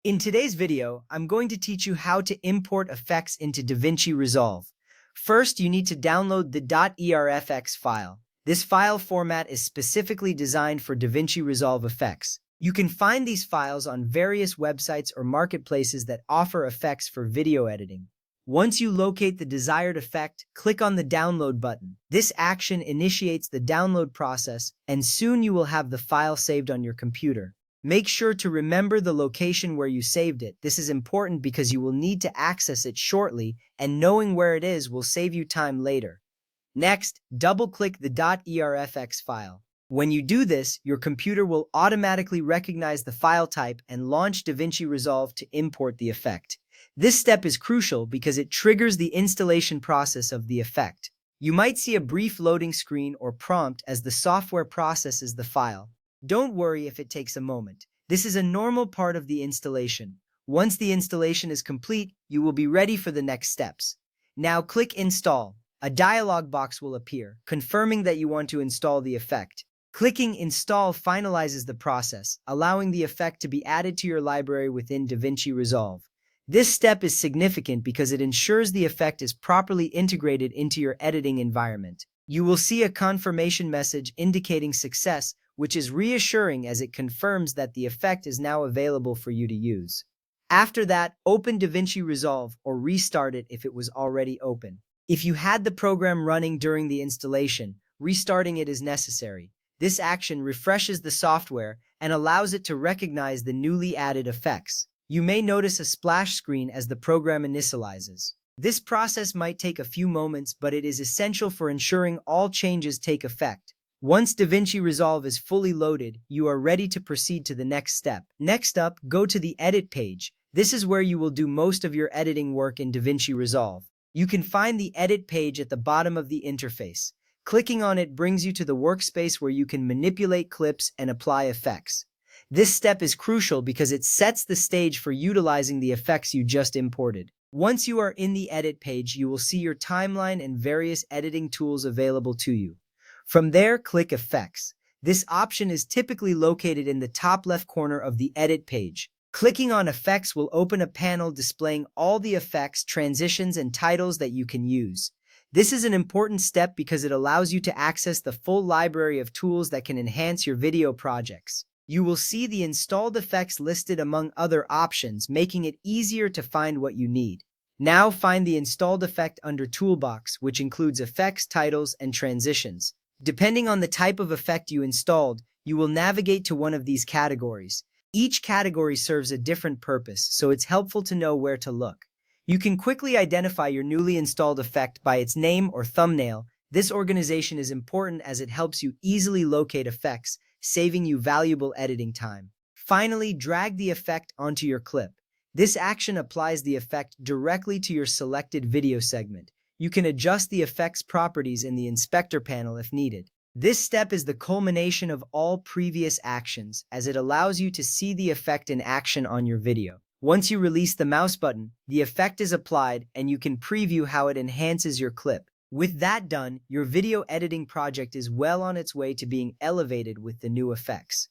In today's video, I'm going to teach you how to import effects into DaVinci Resolve. First, you need to download the .erfx file. This file format is specifically designed for DaVinci Resolve effects. You can find these files on various websites or marketplaces that offer effects for video editing. Once you locate the desired effect, click on the download button. This action initiates the download process, and soon you will have the file saved on your computer. Make sure to remember the location where you saved it. This is important because you will need to access it shortly, and knowing where it is will save you time later. Next, double-click the .erfx file. When you do this, your computer will automatically recognize the file type and launch DaVinci Resolve to import the effect. This step is crucial because it triggers the installation process of the effect. You might see a brief loading screen or prompt as the software processes the file. Don't worry if it takes a moment. This is a normal part of the installation. Once the installation is complete, you will be ready for the next steps. Now click Install. A dialog box will appear, confirming that you want to install the effect. Clicking Install finalizes the process, allowing the effect to be added to your library within DaVinci Resolve. This step is significant because it ensures the effect is properly integrated into your editing environment. You will see a confirmation message indicating success, which is reassuring as it confirms that the effect is now available for you to use. After that, open DaVinci Resolve or restart it if it was already open. If you had the program running during the installation, restarting it is necessary. This action refreshes the software and allows it to recognize the newly added effects. You may notice a splash screen as the program initializes. This process might take a few moments, but it is essential for ensuring all changes take effect. Once DaVinci Resolve is fully loaded, you are ready to proceed to the next step. Next up, go to the Edit page. This is where you will do most of your editing work in DaVinci Resolve. You can find the Edit page at the bottom of the interface. Clicking on it brings you to the workspace where you can manipulate clips and apply effects. This step is crucial because it sets the stage for utilizing the effects you just imported. Once you are in the Edit page, you will see your timeline and various editing tools available to you. From there, click Effects. This option is typically located in the top left corner of the Edit page. Clicking on Effects will open a panel displaying all the effects, transitions, and titles that you can use. This is an important step because it allows you to access the full library of tools that can enhance your video projects. You will see the installed effects listed among other options, making it easier to find what you need. Now find the installed effect under Toolbox, which includes effects, titles, and transitions. Depending on the type of effect you installed, you will navigate to one of these categories. Each category serves a different purpose, so it's helpful to know where to look. You can quickly identify your newly installed effect by its name or thumbnail. This organization is important as it helps you easily locate effects, saving you valuable editing time. Finally, drag the effect onto your clip. This action applies the effect directly to your selected video segment. You can adjust the effect's properties in the inspector panel if needed. This step is the culmination of all previous actions, as it allows you to see the effect in action on your video. Once you release the mouse button, the effect is applied and you can preview how it enhances your clip. With that done, your video editing project is well on its way to being elevated with the new effects.